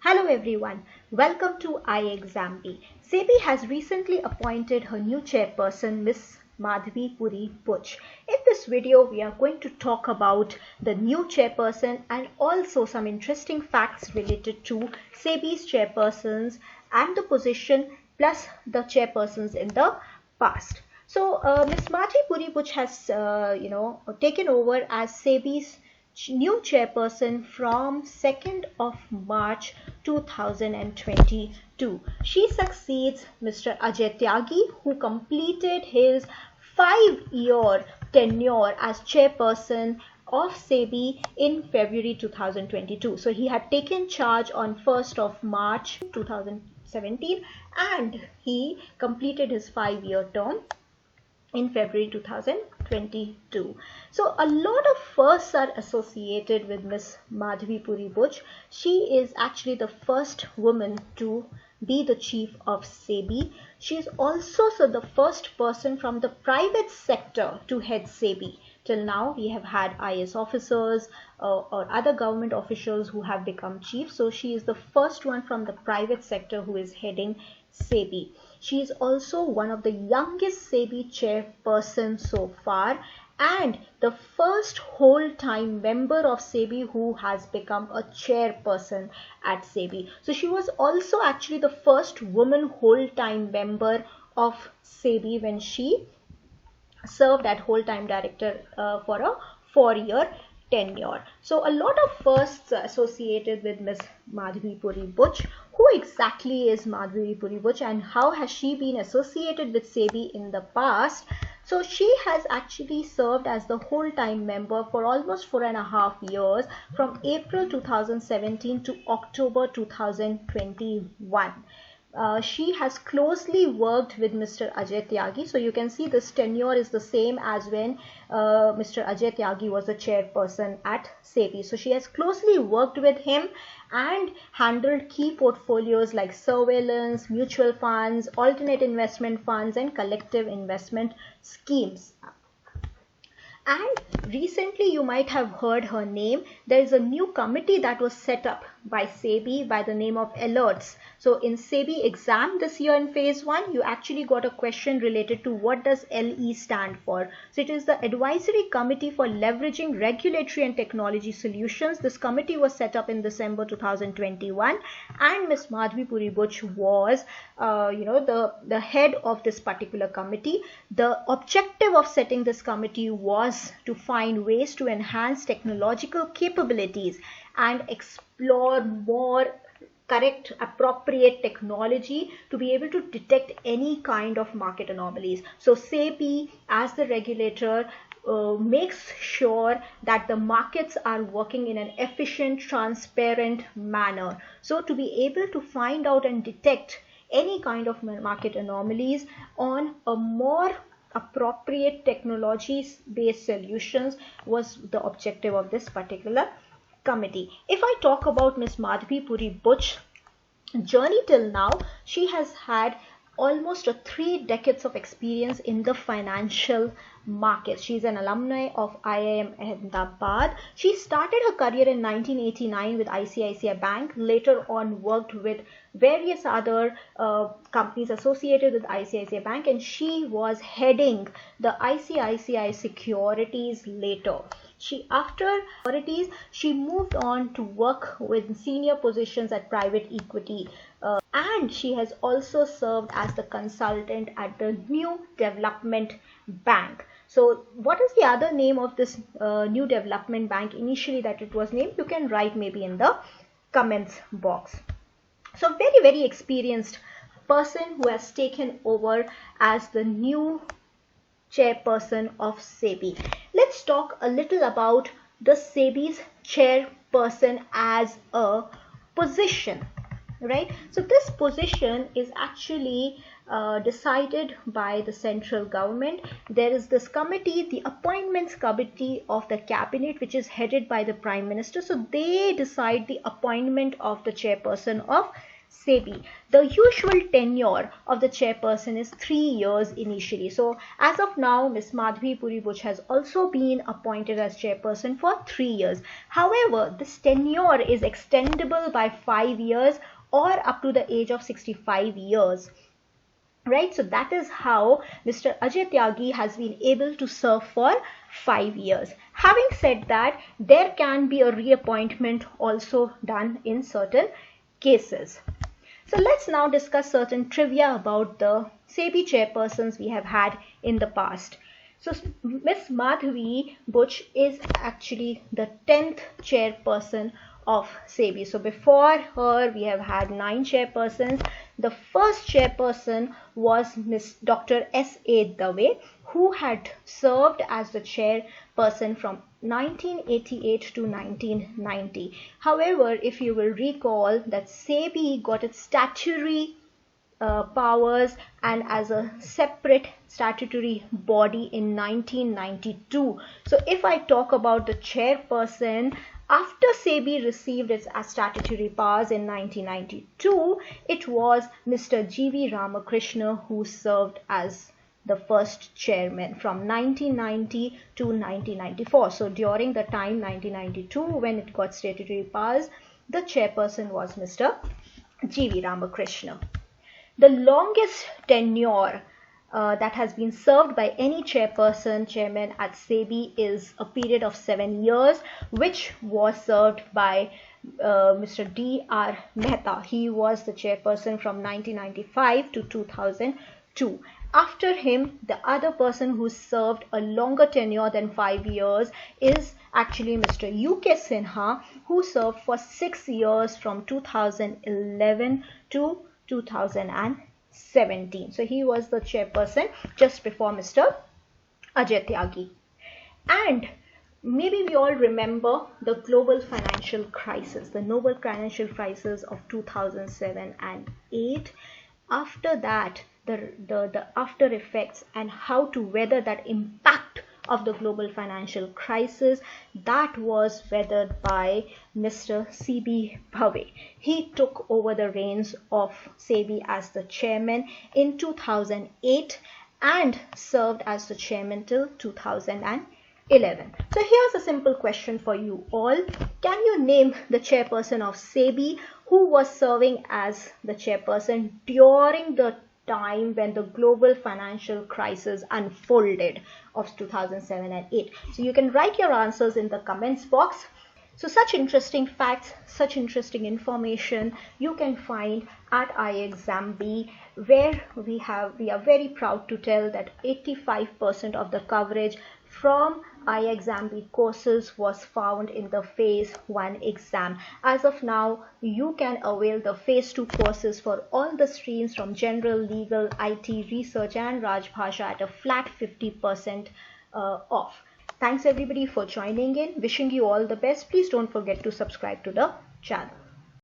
Hello everyone, welcome to ixamBee. SEBi has recently appointed her new chairperson, Miss Madhabi Puri Buch. In this video, we are going to talk about the new chairperson and also some interesting facts related to SEBi's chairpersons and the position plus the chairpersons in the past. So, Miss Madhabi Puri Buch has, taken over as SEBi's new chairperson from 2nd of March 2022. She succeeds Mr. Ajay Tyagi, who completed his 5-year tenure as chairperson of SEBi in February 2022. So he had taken charge on 1st of March 2017 and he completed his 5-year term in February 2022. So a lot of firsts are associated with Miss Madhabi Puri Buch. She is actually the first woman to be the chief of SEBi. She is also the first person from the private sector to head SEBi. Till now, we have had IS officers or other government officials who have become chiefs. So she is the first one from the private sector who is heading SEBi. She is also one of the youngest SEBi chairperson so far and the first whole-time member of SEBi who has become a chairperson at SEBi. So she was also actually the first woman whole-time member of SEBi when she served as whole-time director for a 4-year tenure. So a lot of firsts associated with Miss Madhabi Puri Buch. Who exactly is Madhabi Puri Buch and how has she been associated with SEBi in the past? So she has actually served as the whole-time member for almost 4.5 years from April 2017 to October 2021. She has closely worked with Mr. Ajay Tyagi. So you can see this tenure is the same as when Mr. Ajay Tyagi was the chairperson at SEBi. So she has closely worked with him and handled key portfolios like surveillance, mutual funds, alternate investment funds and collective investment schemes. And recently you might have heard her name. There is a new committee that was set up by SEBi by the name of Alerts. So in SEBi exam this year in phase 1, you actually got a question related to what does LE stand for. So it is the Advisory Committee for Leveraging Regulatory and Technology Solutions. This committee was set up in December 2021 and Ms. Madhabi Puri Buch was the head of this particular committee. The objective of setting this committee was to find ways to enhance technological capabilities and explore more correct, appropriate technology to be able to detect any kind of market anomalies. So SEBi as the regulator makes sure that the markets are working in an efficient, transparent manner. So to be able to find out and detect any kind of market anomalies on a more appropriate technology-based solutions was the objective of this particular committee. If I talk about Ms. Madhabi Puri Buch journey till now, she has had almost 3 decades of experience in the financial markets. She is an alumni of IIM Ahmedabad. She started her career in 1989 with ICICI Bank, later on worked with various other companies associated with ICICI Bank, and she was heading the ICICI Securities later. After Securities, she moved on to work with senior positions at private equity and she has also served as the consultant at the New Development Bank. So what is the other name of this New Development Bank initially that it was named? You can write maybe in the comments box. So very, very experienced person who has taken over as the new chairperson of SEBi. Let's talk a little about the SEBi's chairperson as a position, right? So this position is actually decided by the central government. There is this committee, the Appointments Committee of the Cabinet, which is headed by the Prime Minister. So they decide the appointment of the chairperson of SEBI. The usual tenure of the chairperson is 3 years initially. So as of now, Ms. Madhabi Puri Buch has also been appointed as chairperson for 3 years. However, this tenure is extendable by 5 years or up to the age of 65 years. Right, so that is how Mr. Ajay Tyagi has been able to serve for 5 years. Having said that, there can be a reappointment also done in certain cases. So let's now discuss certain trivia about the SEBI chairpersons we have had in the past. So Ms. Madhabi Buch is actually the 10th chairperson of SEBI. So before her, we have had 9 chairpersons. The first chairperson was Ms. Dr. S.A. Dave, who had served as the chairperson from 1988 to 1990. However, if you will recall that SEBI got its statutory powers and as a separate statutory body in 1992. So if I talk about the chairperson, after SEBI received its statutory powers in 1992, it was Mr. G.V. Ramakrishna who served as the first chairman from 1990 to 1994. So during the time 1992, when it got statutory powers, the chairperson was Mr. G.V. Ramakrishna. The longest tenure that has been served by any chairman at SEBI is a period of 7 years, which was served by Mr. D.R. Mehta. He was the chairperson from 1995 to 2002. After him, the other person who served a longer tenure than 5 years is actually Mr. U.K. Sinha, who served for 6 years from 2011 to 2017. So he was the chairperson just before Mr. Ajay Tyagi. And maybe we all remember the global financial crisis, the global financial crisis of 2007 and 8. After that, the after effects and how to weather that impact of the global financial crisis, that was weathered by Mr. C.B. Bhave. He took over the reins of SEBI as the chairman in 2008 and served as the chairman till 2011. So here's a simple question for you all. Can you name the chairperson of SEBI who was serving as the chairperson during the time when the global financial crisis unfolded of 2007 and 8? So you can write your answers in the comments box. So such interesting facts, such interesting information you can find at ixamBee, where we are very proud to tell that 85% of the coverage from ixamBee courses was found in the phase 1 exam. As of now, you can avail the phase 2 courses for all the streams from general, legal, IT, research and Rajbhasha at a flat 50% off. Thanks everybody for joining in. Wishing you all the best. Please don't forget to subscribe to the channel.